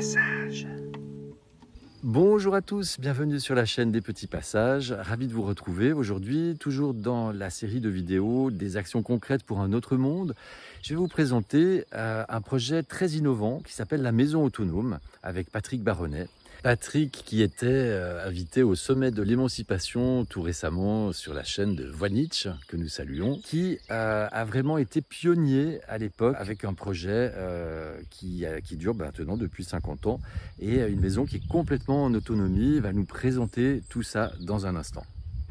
Passage. Bonjour à tous, bienvenue sur la chaîne des Petits Passages. Ravi de vous retrouver aujourd'hui, toujours dans la série de vidéos des actions concrètes pour un autre monde. Je vais vous présenter un projet très innovant qui s'appelle la Maison Autonome avec Patrick Baronnet. Patrick qui était invité au sommet de l'émancipation tout récemment sur la chaîne de Voynich, que nous saluons, qui a vraiment été pionnier à l'époque avec un projet qui dure maintenant depuis 50 ans et une maison qui est complètement en autonomie. Il va nous présenter tout ça dans un instant.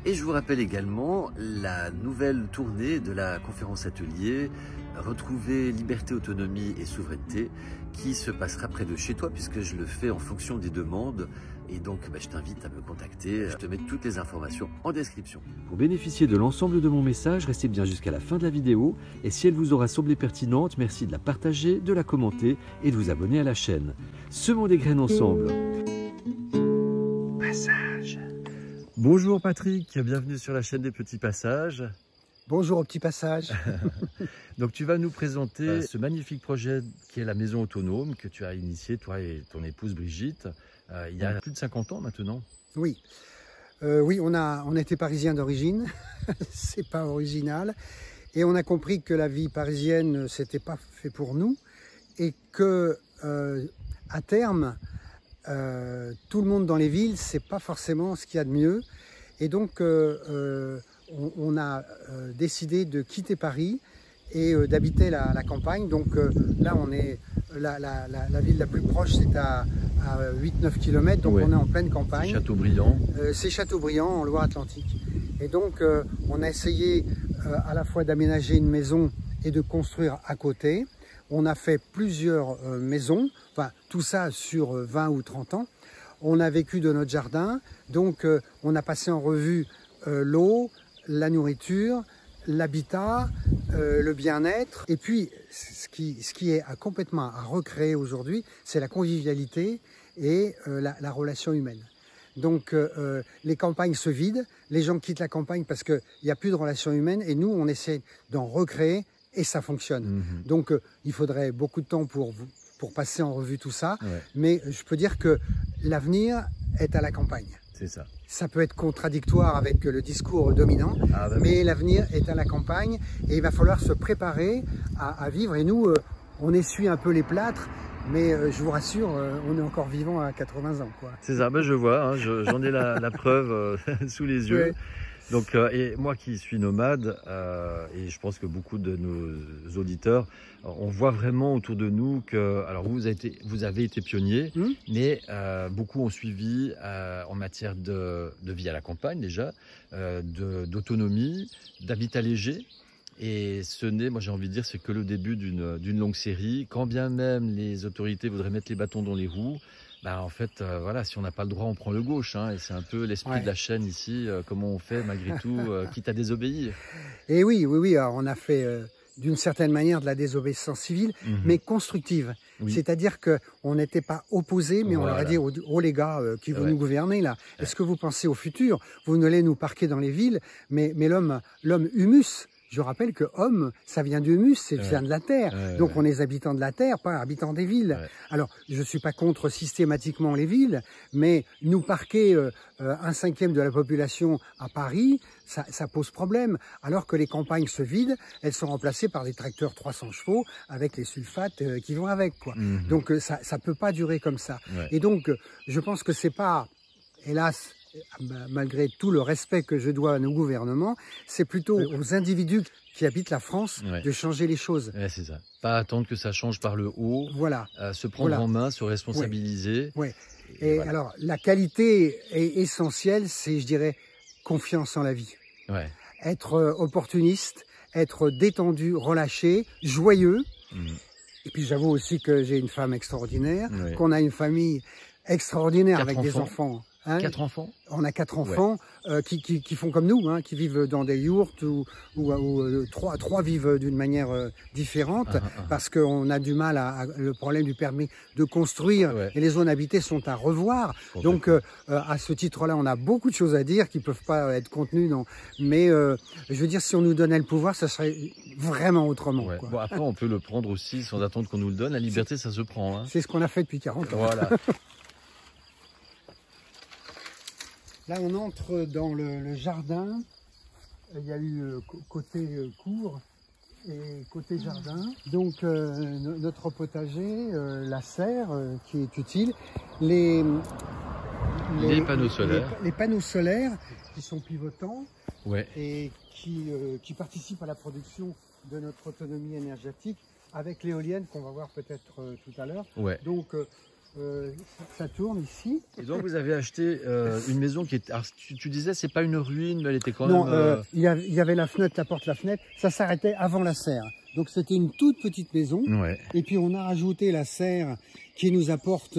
Et je vous rappelle également la nouvelle tournée de la conférence atelier Retrouver liberté, autonomie et souveraineté qui se passera près de chez toi puisque je le fais en fonction des demandes et donc je t'invite à me contacter. Je te mets toutes les informations en description. Pour bénéficier de l'ensemble de mon message, restez bien jusqu'à la fin de la vidéo et si elle vous aura semblé pertinente, merci de la partager, de la commenter et de vous abonner à la chaîne. Semons des graines ensemble. Passage. Bonjour Patrick, bienvenue sur la chaîne des Petits Passages. Bonjour au Petit Passage. Donc tu vas nous présenter ce magnifique projet qui est la Maison Autonome que tu as initié, toi et ton épouse Brigitte, il y a plus de 50 ans maintenant. Oui, oui, on était parisiens d'origine, c'est pas original, et on a compris que la vie parisienne c'était pas fait pour nous et que à terme tout le monde dans les villes c'est pas forcément ce qu'il y a de mieux, et donc on a décidé de quitter Paris et d'habiter la campagne. Donc là, on est la ville la plus proche, c'est à 8-9 km, donc ouais. On est en pleine campagne. C'est Châteaubriand. C'est Châteaubriand, en Loire-Atlantique. Et donc, on a essayé à la fois d'aménager une maison et de construire à côté. On a fait plusieurs maisons, enfin tout ça sur 20 ou 30 ans. On a vécu de notre jardin, donc on a passé en revue l'eau, la nourriture, l'habitat, le bien-être. Et puis, ce qui est complètement à recréer aujourd'hui, c'est la convivialité et la relation humaine. Donc, les campagnes se vident, les gens quittent la campagne parce qu'il n'y a plus de relation humaine et nous, on essaie d'en recréer et ça fonctionne. Donc, il faudrait beaucoup de temps pour passer en revue tout ça. Ouais. Mais je peux dire que l'avenir est à la campagne. C'est ça. Ça peut être contradictoire avec le discours dominant, mais l'avenir est à la campagne et il va falloir se préparer à vivre. Et nous, on essuie un peu les plâtres, mais je vous rassure, on est encore vivant à 80 ans. C'est ça, je vois, hein, j'en ai la preuve sous les yeux. Ouais. Donc, et moi qui suis nomade, et je pense que beaucoup de nos auditeurs, on voit vraiment autour de nous que, alors vous avez été pionniers, mais beaucoup ont suivi en matière de vie à la campagne déjà, d'autonomie, d'habitat léger. Et ce n'est, moi j'ai envie de dire, c'est que le début d'une longue série. Quand bien même les autorités voudraient mettre les bâtons dans les roues, en fait, voilà, si on n'a pas le droit, on prend le gauche. Hein, et c'est un peu l'esprit de la chaîne ici. Comment on fait malgré tout, quitte à désobéir. Et oui. Alors, on a fait d'une certaine manière de la désobéissance civile, mais constructive. Oui. C'est-à-dire qu'on n'était pas opposés, mais on leur a dit, oh les gars qui vont nous gouverner là, est-ce que vous pensez au futur? Vous n'allez nous parquer dans les villes, mais l'homme humus. Je rappelle que homme, ça vient du humus, ça vient de la terre. Donc on est habitants de la terre, pas habitants des villes. Alors je ne suis pas contre systématiquement les villes, mais nous parquer 1/5 de la population à Paris, ça pose problème. Alors que les campagnes se vident, elles sont remplacées par des tracteurs 300 chevaux avec les sulfates qui vont avec, quoi. Donc ça peut pas durer comme ça. Et donc je pense que c'est pas, hélas, malgré tout le respect que je dois à nos gouvernements, c'est plutôt aux individus qui habitent la France de changer les choses. C'est ça. Pas attendre que ça change par le haut. Voilà. Se prendre en main, se responsabiliser. Et voilà. Alors, la qualité est essentielle, c'est, je dirais, confiance en la vie. Être opportuniste, être détendu, relâché, joyeux. Et puis, j'avoue aussi que j'ai une femme extraordinaire, qu'on a une famille extraordinaire avec des enfants Hein, 4 enfants? On a 4 enfants qui font comme nous, hein, qui vivent dans des yourtes ou trois vivent d'une manière différente parce qu'on a du mal le problème du permis de construire et les zones habitées sont à revoir. Donc à ce titre-là, on a beaucoup de choses à dire qui ne peuvent pas être contenues. Mais je veux dire, si on nous donnait le pouvoir, ça serait vraiment autrement. Quoi. Bon, après, on peut le prendre aussi sans attendre qu'on nous le donne. La liberté, ça se prend. Hein. C'est ce qu'on a fait depuis 40 ans. Voilà. Là, on entre dans le jardin. Il y a eu côté cour et côté jardin. Donc, notre potager, la serre qui est utile. Les panneaux solaires. Les panneaux solaires qui sont pivotants ouais. et qui participent à la production de notre autonomie énergétique avec l'éolienne qu'on va voir peut-être tout à l'heure. Ouais. Donc, ça tourne ici. Et donc vous avez acheté une maison qui est... Alors, tu disais c'est pas une ruine, mais elle était quand même... Non, il y avait la fenêtre, la porte, la fenêtre. Ça s'arrêtait avant la serre. Donc c'était une toute petite maison. Ouais. Et puis on a rajouté la serre qui nous apporte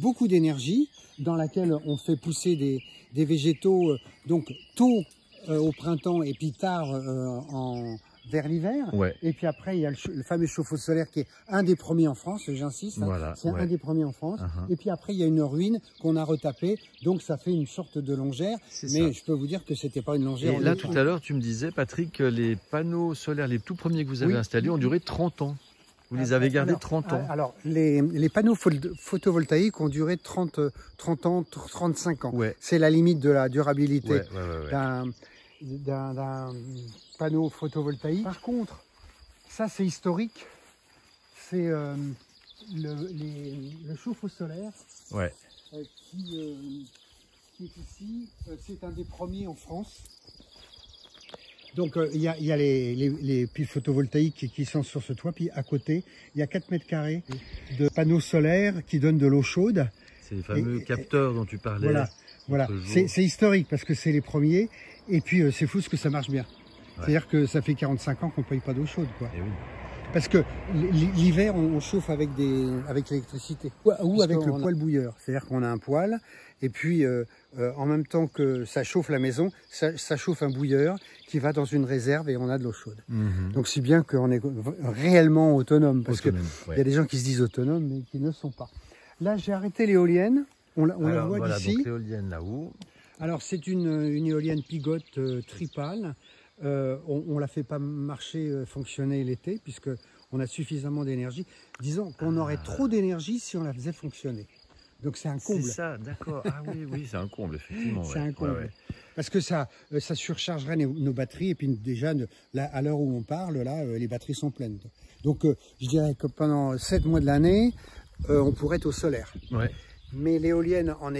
beaucoup d'énergie, dans laquelle on fait pousser des végétaux donc tôt au printemps et puis tard vers l'hiver. Ouais. Et puis après, il y a le fameux chauffe-eau solaire qui est un des premiers en France, j'insiste. Voilà, c'est un des premiers en France. Et puis après, il y a une ruine qu'on a retapée. Donc ça fait une sorte de longère. Mais je peux vous dire que c'était pas une longère. Et là, tout à l'heure, tu me disais, Patrick, que les panneaux solaires, les tout premiers que vous avez installés, ont duré 30 ans. Vous les avez gardés 30 ans. Alors, les panneaux photovoltaïques ont duré 30 ans, 35 ans. Ouais. C'est la limite de la durabilité ouais. d'un panneau photovoltaïque. Par contre, ça c'est historique, c'est le chauffe-eau solaire qui est ici. C'est un des premiers en France. Donc il y a les piles photovoltaïques qui sont sur ce toit, puis à côté, il y a 4 mètres carrés de panneaux solaires qui donnent de l'eau chaude. C'est les fameux capteurs dont tu parlais. Voilà. C'est historique parce que c'est les premiers, et puis c'est fou ce que ça marche bien. Ouais. C'est-à-dire que ça fait 45 ans qu'on ne paye pas d'eau chaude, quoi. Et oui. Parce que l'hiver, on chauffe avec l'électricité ou avec le poêle bouilleur. C'est-à-dire qu'on a un poêle, et puis en même temps que ça chauffe la maison, ça chauffe un bouilleur qui va dans une réserve et on a de l'eau chaude. Donc si bien qu'on est réellement autonome, parce qu'il y a des gens qui se disent autonomes, mais qui ne sont pas. Là, j'ai arrêté l'éolienne. On la voit d'ici. Donc l'éolienne là-haut. Alors c'est une éolienne pigote tripale. On ne la fait pas marcher, fonctionner l'été, puisqu'on a suffisamment d'énergie. Disons qu'on aurait trop d'énergie si on la faisait fonctionner. Donc c'est un comble. C'est ça, d'accord. Ah oui, c'est un comble, effectivement. C'est un comble. Parce que ça surchargerait nos batteries. Et puis déjà, là, à l'heure où on parle, là, les batteries sont pleines. Donc je dirais que pendant 7 mois de l'année, on pourrait être au solaire. Ouais. Mais l'éolienne en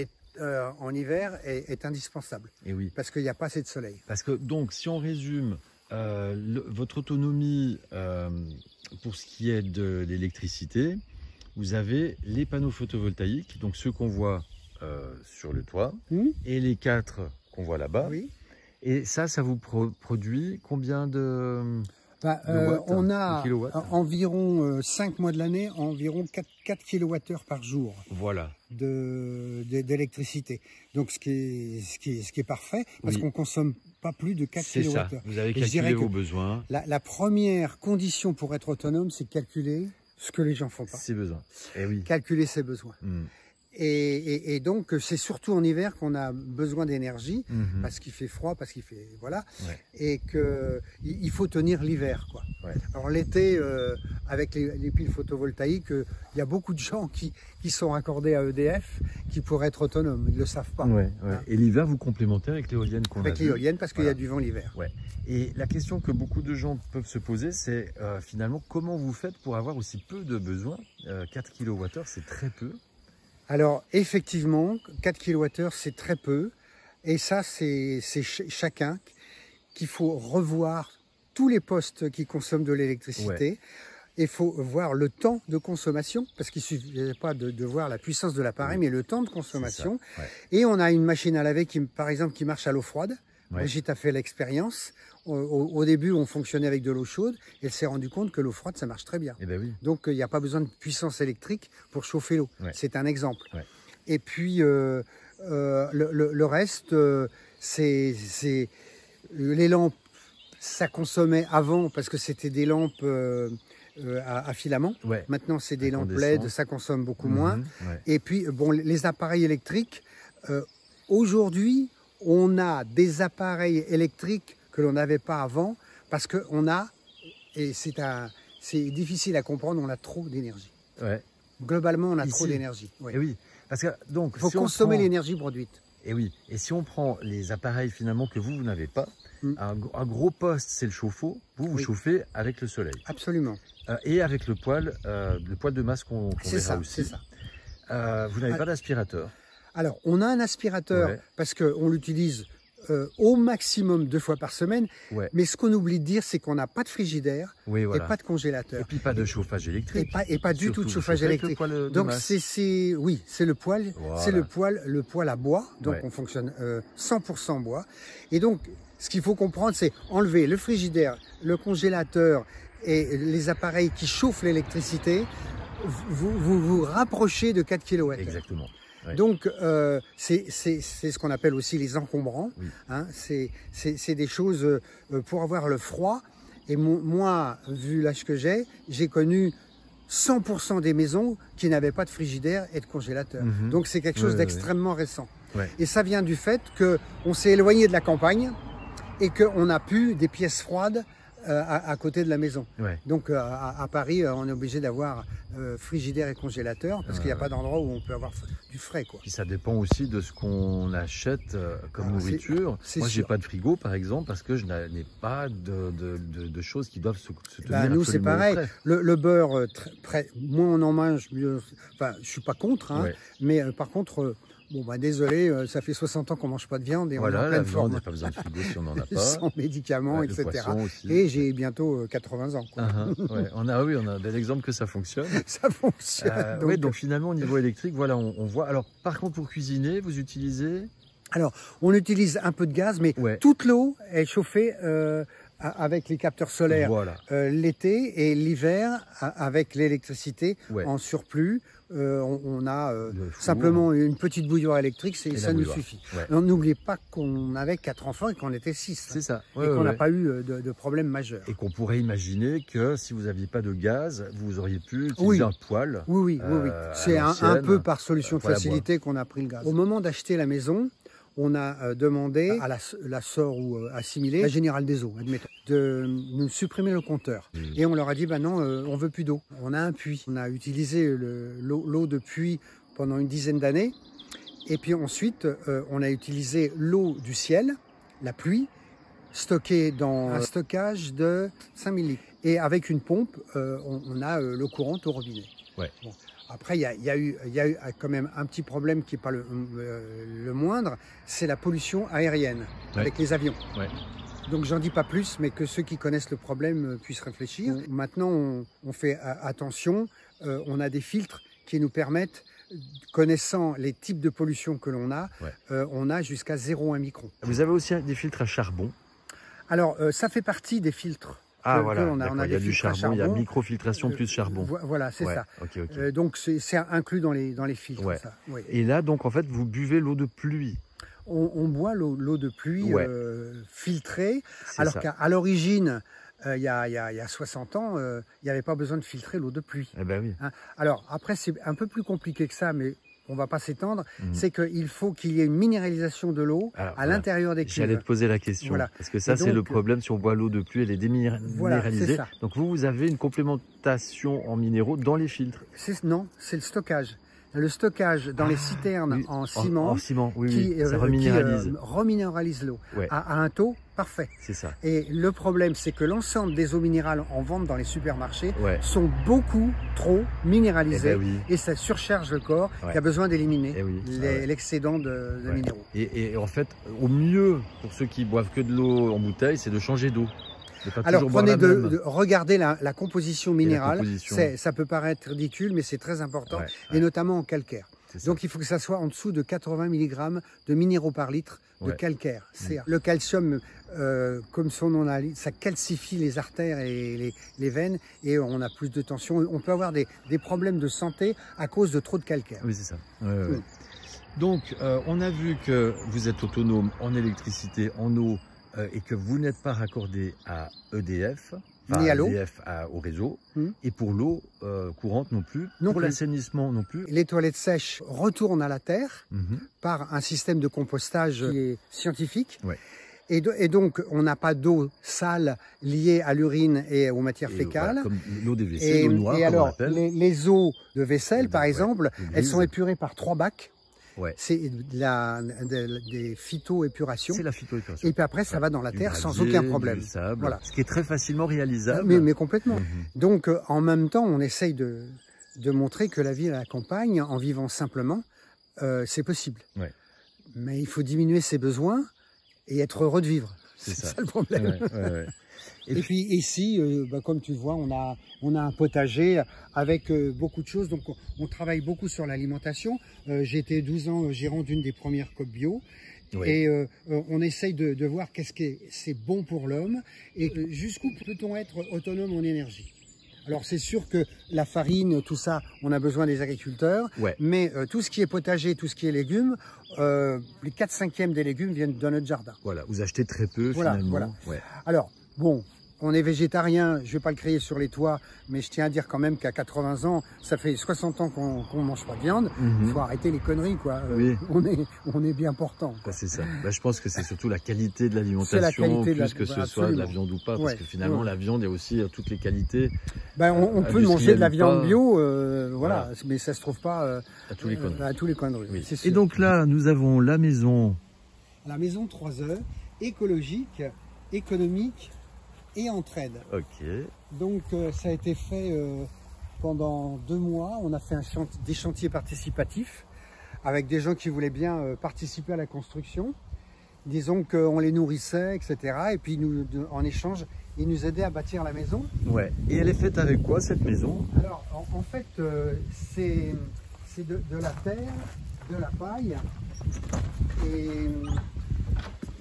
hiver est indispensable. Et oui. Parce qu'il n'y a pas assez de soleil. Parce que donc, si on résume, votre autonomie pour ce qui est de l'électricité, vous avez les panneaux photovoltaïques, donc ceux qu'on voit sur le toit, et les 4 qu'on voit là-bas. Oui. Et ça vous produit combien de... on a environ 5 mois de l'année, environ 4 kWh par jour. Voilà. D'électricité. Donc ce qui est parfait, parce qu'on ne consomme pas plus de 4 kWh. C'est ça, vous avez calculé vos besoins. La première condition pour être autonome, c'est de calculer ce que les gens font pas. Ses besoins. Et oui. Calculer ses besoins. Et donc, c'est surtout en hiver qu'on a besoin d'énergie, parce qu'il fait froid, parce qu'il fait... Voilà. Ouais. Et qu'il faut tenir l'hiver, quoi. Ouais. Alors l'été, avec les piles photovoltaïques, il y a beaucoup de gens qui sont raccordés à EDF, qui pourraient être autonomes. Ils ne le savent pas. Ouais, ouais. Hein. Et l'hiver, vous complémentez avec l'éolienne qu'on a Avec l'éolienne, parce qu'il y a du vent l'hiver. Ouais. Et la question que beaucoup de gens peuvent se poser, c'est finalement, comment vous faites pour avoir aussi peu de besoins 4 kWh, c'est très peu. Alors, effectivement, 4 kWh, c'est très peu. Et ça, c'est chacun qu'il faut revoir tous les postes qui consomment de l'électricité. Ouais. Il faut voir le temps de consommation, parce qu'il ne suffit pas de voir la puissance de l'appareil, mais le temps de consommation. Ouais. Et on a une machine à laver, par exemple, qui marche à l'eau froide. Ouais. Brigitte a fait l'expérience. Au début, on fonctionnait avec de l'eau chaude. Et elle s'est rendue compte que l'eau froide, ça marche très bien. Eh ben oui. Donc, il n'y a pas besoin de puissance électrique pour chauffer l'eau. Ouais. C'est un exemple. Ouais. Et puis, Le reste, c'est les lampes, ça consommait avant parce que c'était des lampes à filament. Ouais. Maintenant, c'est des lampes LED, ça consomme beaucoup moins. Ouais. Et puis, bon, les appareils électriques, aujourd'hui, on a des appareils électriques que l'on n'avait pas avant parce qu'on a, et c'est difficile à comprendre, on a trop d'énergie. Ouais. Globalement, on a trop d'énergie. Oui. Et oui, parce que donc, il faut consommer l'énergie produite. Et oui, et si on prend les appareils finalement que vous n'avez pas, un gros poste, c'est le chauffe-eau. Vous chauffez avec le soleil. Absolument. Et avec le poêle de masse qu'on verra aussi. C'est ça. Vous n'avez pas d'aspirateur? Alors, on a un aspirateur parce qu'on l'utilise au maximum 2 fois par semaine. Ouais. Mais ce qu'on oublie de dire, c'est qu'on n'a pas de frigidaire et pas de congélateur. Et puis pas de chauffage électrique. Et pas du tout de chauffage électrique. Donc c'est le poêle, c'est le poêle à bois. Donc on fonctionne 100% bois. Et donc, ce qu'il faut comprendre, c'est enlever le frigidaire, le congélateur et les appareils qui chauffent l'électricité. Vous rapprochez de 4 kW. Exactement. Ouais. Donc, c'est ce qu'on appelle aussi les encombrants. Oui. Hein, c'est des choses pour avoir le froid. Et moi, vu l'âge que j'ai connu 100% des maisons qui n'avaient pas de frigidaire et de congélateur. Donc, c'est quelque chose d'extrêmement récent. Ouais. Et ça vient du fait qu'on s'est éloigné de la campagne et qu'on n'a plus des pièces froides à côté de la maison. Ouais. Donc à Paris, on est obligé d'avoir frigidaire et congélateur parce qu'il n'y a pas d'endroit où on peut avoir du frais, quoi. Puis ça dépend aussi de ce qu'on achète comme nourriture. Moi, j'ai pas de frigo, par exemple, parce que je n'ai pas de choses qui doivent se tenir. Nous, c'est pareil. Le beurre, moins on en mange, mieux. Enfin, je suis pas contre, hein, mais par contre. Bon, désolé, ça fait 60 ans qu'on mange pas de viande et on est en pleine forme. On n'a pas besoin de frigo si on n'en a pas. Sans médicaments, etc. Et j'ai bientôt 80 ans. Quoi. On a des exemples que ça fonctionne. Ça fonctionne. Donc finalement, au niveau électrique, voilà, on voit. Alors, par contre, pour cuisiner, vous utilisez? Alors, on utilise un peu de gaz, mais toute l'eau est chauffée avec les capteurs solaires l'été et l'hiver avec l'électricité en surplus. On a simplement une petite bouilloire électrique, ça nous suffit. Ouais. N'oubliez pas qu'on avait 4 enfants et qu'on était 6. C'est ça. Et qu'on n'a pas eu de problème majeur. Et qu'on pourrait imaginer que si vous n'aviez pas de gaz, vous auriez pu utiliser un poêle. Oui. C'est un peu par solution de facilité qu'on a pris le gaz. Au moment d'acheter la maison, on a demandé à la SOR ou assimilée, la Générale des Eaux, admettons, de nous supprimer le compteur. Et on leur a dit, non, on veut plus d'eau. On a un puits. On a utilisé l'eau de puits pendant une dizaine d'années. Et puis ensuite, on a utilisé l'eau du ciel, la pluie, stockée dans un stockage de 5000 litres. Et avec une pompe, on a l'eau courante au robinet. Ouais. Bon. Après, il y a eu quand même un petit problème qui n'est pas le moindre, c'est la pollution aérienne avec les avions. Ouais. Donc, j'en dis pas plus, mais que ceux qui connaissent le problème puissent réfléchir. Maintenant, on fait attention. On a des filtres qui nous permettent, connaissant les types de pollution que l'on a, on a jusqu'à 0,1 micron. Vous avez aussi des filtres à charbon? Alors, ça fait partie des filtres. Voilà, on a il y a du charbon, il y a microfiltration plus charbon. Voilà, c'est ça. Okay. Donc c'est inclus dans les filtres. Ouais. Ça. Oui. Et là, donc en fait, vous buvez l'eau de pluie. On boit l'eau de pluie filtrée, alors qu'à l'origine, il y a 60 ans, il n'y avait pas besoin de filtrer l'eau de pluie. Eh ben oui. Hein? Alors après, c'est un peu plus compliqué que ça, mais on ne va pas s'étendre, c'est qu'il faut qu'il y ait une minéralisation de l'eau à l'intérieur des cuves. J'allais te poser la question, parce que ça, c'est le problème si on boit l'eau de pluie, elle est déminéralisée. Donc vous avez une complémentation en minéraux dans les filtres? Non, c'est le stockage. Le stockage dans les citernes en ciment, ça reminéralise. Reminéralise l'eau à un taux parfait. C'est ça. Et le problème, c'est que l'ensemble des eaux minérales en vente dans les supermarchés sont beaucoup trop minéralisées et ça surcharge le corps qui a besoin d'éliminer l'excédent de minéraux. Et en fait, au mieux, pour ceux qui boivent que de l'eau en bouteille, c'est de changer d'eau. Alors regardez la composition minérale, ça peut paraître ridicule, mais c'est très important, et notamment en calcaire. Donc il faut que ça soit en dessous de 80 mg de minéraux par litre de calcaire. Le calcium, comme son nom l'indique, ça calcifie les artères et les veines, et on a plus de tension. On peut avoir des problèmes de santé à cause de trop de calcaire. Oui, c'est ça. Donc, on a vu que vous êtes autonome en électricité, en eau, et que vous n'êtes pas raccordé à EDF, ni à l'eau, au réseau, et pour l'eau courante non plus, non pour plus. l'assainissement non plus. Les toilettes sèches retournent à la terre par un système de compostage qui est scientifique. Ouais. Et donc, on n'a pas d'eau sale liée à l'urine et aux matières fécales. Voilà, comme l'eau des WC, l'eau noire, et comme alors, on l'appelle. les eaux de vaisselle, par exemple, elles sont épurées par 3 bacs. Ouais. C'est des phytoépurations. C'est la phytoépuration. Et puis après, ça va dans la terre sans aucun problème. Du sable, voilà. Ce qui est très facilement réalisable. Mais complètement. Donc, en même temps, on essaye de montrer que la vie à la campagne, en vivant simplement, c'est possible. Ouais. Mais il faut diminuer ses besoins et être heureux de vivre. C'est ça le problème. Ouais. Et puis ici, comme tu vois, on a un potager avec beaucoup de choses. Donc on travaille beaucoup sur l'alimentation. J'ai été 12 ans gérant d'une des premières COP bio. Oui. Et on essaye de voir qu'est-ce qui c'est bon pour l'homme et jusqu'où peut-on être autonome en énergie. Alors c'est sûr que la farine, tout ça, on a besoin des agriculteurs, mais tout ce qui est potager, tout ce qui est légumes, les 4/5 des légumes viennent de notre jardin. Voilà, vous achetez très peu finalement. Voilà. Ouais. Alors, bon, on est végétarien, je ne vais pas le crier sur les toits, mais je tiens à dire quand même qu'à 80 ans, ça fait 60 ans qu'on ne mange pas de viande. Il faut arrêter les conneries, quoi. Oui. On est bien portant. C'est ça. Je pense que c'est surtout la qualité de l'alimentation, plus que ce soit de la viande ou pas, parce que finalement, la viande, il y a aussi toutes les qualités. On peut manger de la viande bio, voilà, mais ça ne se trouve pas à tous les coins de rue. À tous les coins de rue. Oui. Et donc là, nous avons la maison. La maison 3 heures, écologique, économique et entraide. Ok. Donc ça a été fait pendant 2 mois. On a fait des chantiers participatifs avec des gens qui voulaient bien participer à la construction. Disons qu'on les nourrissait, etc. Et puis en échange, ils nous aidaient à bâtir la maison. Ouais. Et elle est faite avec quoi cette maison? Alors en fait, c'est de la terre, de la paille et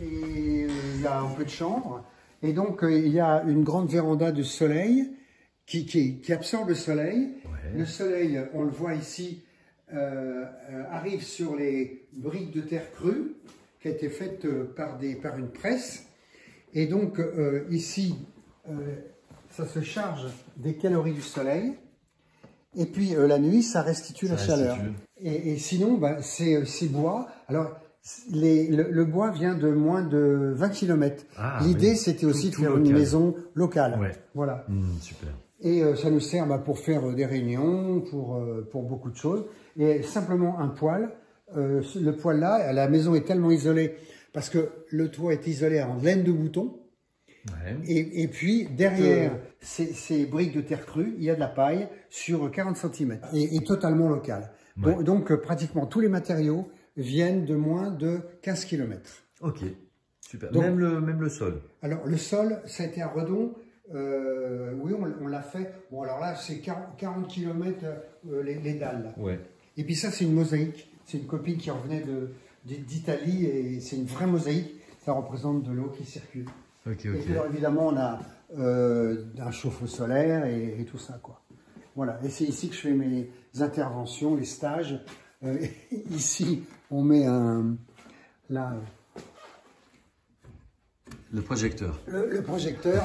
il y a un peu de chanvre. Et donc, il y a une grande véranda de soleil qui absorbe le soleil. Ouais. Le soleil, on le voit ici, arrive sur les briques de terre crue qui a été faite par une presse. Et donc, ici, ça se charge des calories du soleil. Et puis, la nuit, ça restitue la chaleur. Et sinon, c'est bois. Alors, le bois vient de moins de 20 km. L'idée, c'était aussi de faire une maison locale. Ouais. Voilà. Super. Et ça nous sert pour faire des réunions, pour beaucoup de choses. Et simplement un poêle. Le poêle là, la maison est tellement isolée parce que le toit est isolé en laine de mouton. Ouais. Et puis derrière ces briques de terre crue, il y a de la paille sur 40 cm et totalement local. Ouais. Donc pratiquement tous les matériaux viennent de moins de 15 km. Ok, super. Donc, même le sol. Alors le sol, ça a été un redon. Oui, on l'a fait. Bon, alors là, c'est 40 km les dalles. Là. Ouais. Et puis ça, c'est une mosaïque. C'est une copine qui revenait d'Italie et c'est une vraie mosaïque. Ça représente de l'eau qui circule. Ok. Et puis alors, évidemment, on a un chauffe-eau solaire et tout ça, quoi. Voilà. Et c'est ici que je fais mes interventions, les stages. Ici, on met le projecteur. Le projecteur,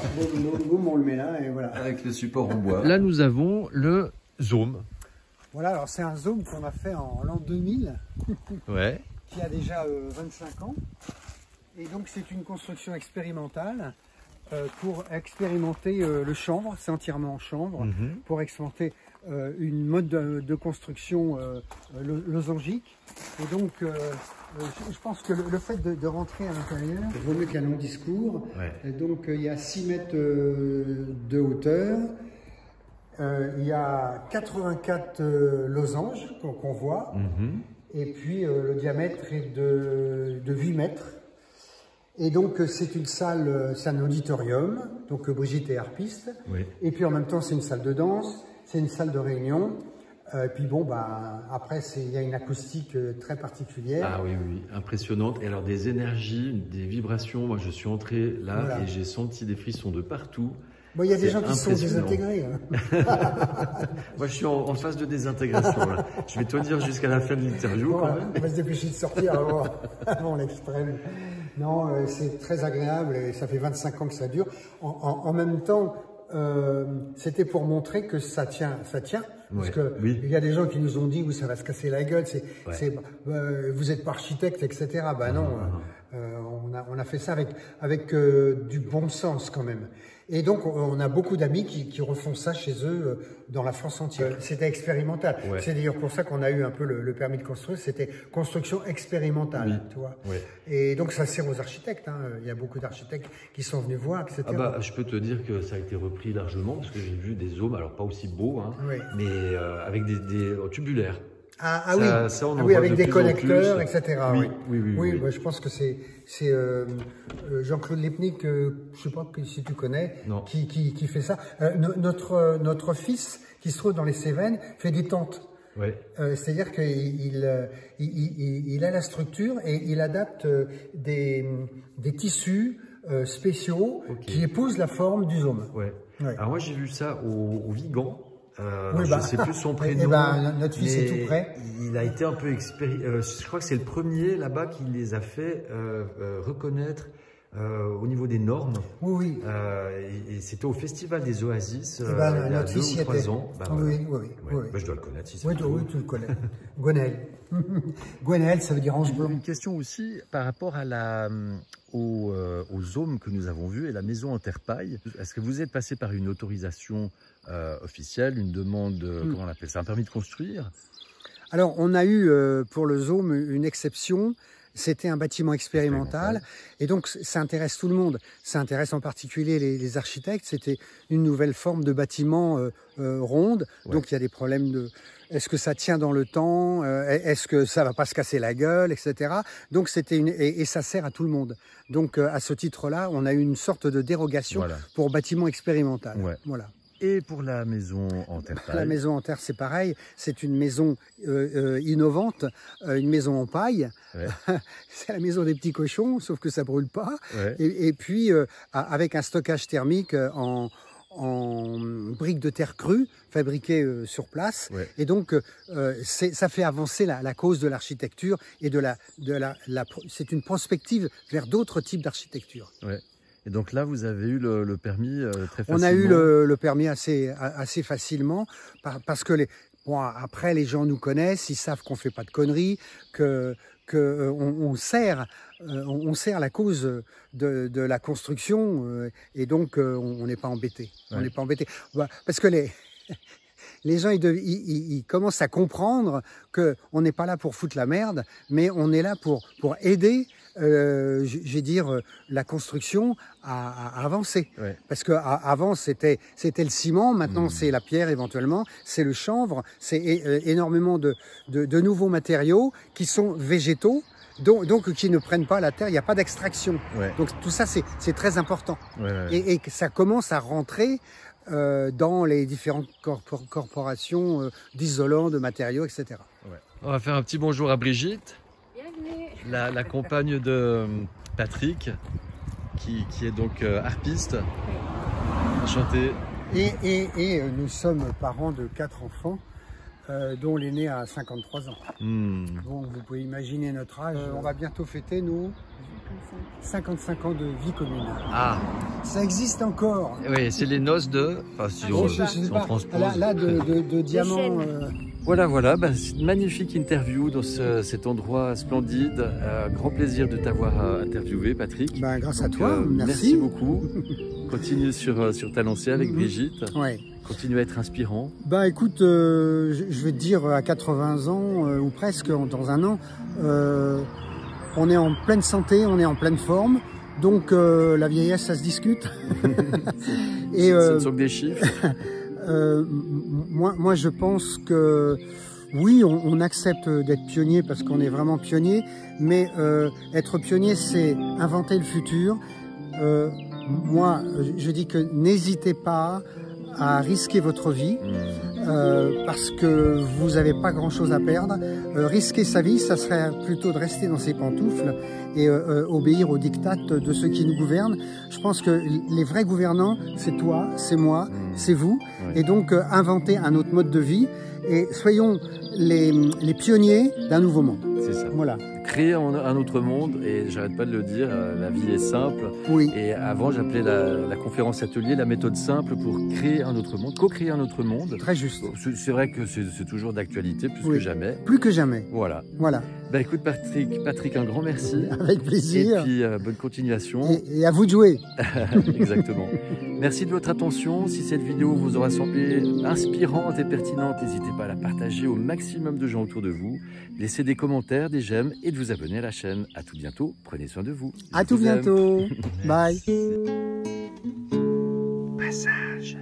boum, on le met là et voilà. Avec le support en bois. Là, nous avons le zoom. Voilà, alors c'est un zoom qu'on a fait en l'an 2000, ouais. Qui a déjà 25 ans. Et donc c'est une construction expérimentale pour expérimenter le chanvre, c'est entièrement en chanvre, pour expérimenter une mode de construction losangique. Et donc je pense que le fait de rentrer à l'intérieur vaut mieux qu'un long discours. Ouais. Et donc il y a 6 mètres de hauteur. Il y a 84 losanges qu'on voit, et puis le diamètre est de 8 mètres. Et donc c'est une salle, c'est un auditorium, donc Brigitte est harpiste, oui. Et puis en même temps c'est une salle de danse, c'est une salle de réunion, et puis bon, après il y a une acoustique très particulière. Ah oui, impressionnante. Et alors des énergies, des vibrations, moi je suis entré là et j'ai senti des frissons de partout. Bon, il y a des gens qui sont désintégrés. Hein. Moi, je suis en phase de désintégration. Là. Je vais te dire jusqu'à la fin de l'interview. Bon, on va se dépêcher de sortir avant l'extrême. Non, c'est très agréable et ça fait 25 ans que ça dure. En même temps, c'était pour montrer que ça tient. Parce que il y a des gens qui nous ont dit, oui, ça va se casser la gueule, vous n'êtes pas architecte, etc. Ben non, on a fait ça avec du bon sens quand même. Et donc, on a beaucoup d'amis qui refont ça chez eux dans la France entière. C'était expérimental. Ouais. C'est d'ailleurs pour ça qu'on a eu un peu le permis de construire. C'était construction expérimentale, tu vois. Ouais. Et donc, ça sert aux architectes. Hein. Il y a beaucoup d'architectes qui sont venus voir, etc. Ah bah, je peux te dire que ça a été repris largement parce que j'ai vu des hommes, alors pas aussi beaux, hein, mais avec des tubulaires. Oui, avec des connecteurs, etc. Oui, bah, je pense que c'est Jean-Claude Lipnik, je sais pas si tu connais, qui fait ça. Notre fils, qui se trouve dans les Cévennes, fait des tentes. Ouais. C'est-à-dire qu'il a la structure et il adapte des tissus spéciaux qui épousent la forme du Zome. Ouais. Alors moi j'ai vu ça au Vigan. Je ne sais plus son prénom. Notre fils est tout près. Il a été un peu je crois que c'est le premier là-bas qui les a fait reconnaître au niveau des normes. Oui. Et c'était au Festival des Oasis il y a 2 ou 3 ans. Oui. Je dois le connaître. Si oui, tu le connais. Gwenaël. Gwenaël, ça veut dire ange blanc. Une question aussi par rapport à aux zones que nous avons vues et la maison en terre-paille. Est-ce que vous êtes passé par une autorisation officielle, une demande, comment on appelle ça, un permis de construire? Alors, on a eu pour le Zome une exception. C'était un bâtiment expérimental et donc ça intéresse tout le monde. Ça intéresse en particulier les architectes. C'était une nouvelle forme de bâtiment ronde. Donc il y a des problèmes de est-ce que ça tient dans le temps, est-ce que ça va pas se casser la gueule, etc. Donc c'était et ça sert à tout le monde. Donc à ce titre-là, on a eu une sorte de dérogation pour bâtiment expérimental. Voilà. Et pour la maison en terre paille? La maison en terre, c'est pareil. C'est une maison innovante, une maison en paille. C'est la maison des petits cochons, sauf que ça brûle pas. Et puis, avec un stockage thermique en briques de terre crue, fabriquées sur place. Et donc, ça fait avancer la cause de l'architecture et c'est une prospective vers d'autres types d'architecture. Et donc là, vous avez eu le permis très facilement? On a eu le permis assez facilement parce que après, les gens nous connaissent, ils savent qu'on ne fait pas de conneries, qu'on sert la cause de la construction et donc on n'est pas embêté. On n'est pas embêté. Parce que les gens, ils commencent à comprendre qu'on n'est pas là pour foutre la merde, mais on est là pour aider, je vais dire, la construction à avancer. Parce qu'avant, c'était le ciment, maintenant c'est la pierre éventuellement, c'est le chanvre, c'est énormément de nouveaux matériaux qui sont végétaux, donc qui ne prennent pas la terre, il n'y a pas d'extraction. Donc tout ça, c'est très important. Et ça commence à rentrer dans les différentes corporations d'isolants, de matériaux, etc. On va faire un petit bonjour à Brigitte, la compagne de Patrick, qui est donc harpiste. Enchantée. Et nous sommes parents de 4 enfants, dont l'aîné a 53 ans. Bon, vous pouvez imaginer notre âge. On va bientôt fêter, nous, 55 ans de vie commune. Ah, ça existe encore. Oui, c'est les noces de... Enfin, si on transpose. Là, de diamants... Voilà, c'est une magnifique interview dans cet endroit splendide. Grand plaisir de t'avoir interviewé, Patrick. Grâce à toi, merci beaucoup. Continue sur ta lancée avec Brigitte. Continue à être inspirant. Écoute, je vais te dire, à 80 ans, ou presque, dans un an, on est en pleine santé, on est en pleine forme. Donc la vieillesse, ça se discute. Ce ne sont que des chiffres. Moi, je pense que oui, on accepte d'être pionnier parce qu'on est vraiment pionnier, mais être pionnier, c'est inventer le futur. Moi, je dis que n'hésitez pas à risquer votre vie parce que vous n'avez pas grand-chose à perdre. Risquer sa vie, ça serait plutôt de rester dans ses pantoufles et obéir aux diktats de ceux qui nous gouvernent. Je pense que les vrais gouvernants, c'est toi, c'est moi, c'est vous. Et donc, inventer un autre mode de vie et soyons les pionniers d'un nouveau monde. C'est ça. Voilà. Créer un autre monde, et j'arrête pas de le dire, la vie est simple. Oui. Et avant, j'appelais la conférence atelier la méthode simple pour créer un autre monde, co-créer un autre monde. Très juste. C'est vrai que c'est toujours d'actualité, plus que jamais. Plus que jamais. Voilà. Voilà. Ben écoute Patrick, un grand merci. Avec plaisir. Et puis bonne continuation. Et à vous de jouer. Exactement. Merci de votre attention. Si cette vidéo vous aura semblé inspirante et pertinente, n'hésitez pas à la partager au maximum de gens autour de vous. Laissez des commentaires, des j'aime et de vous abonner à la chaîne. À tout bientôt. Prenez soin de vous. À tout bientôt. Bye. Passage.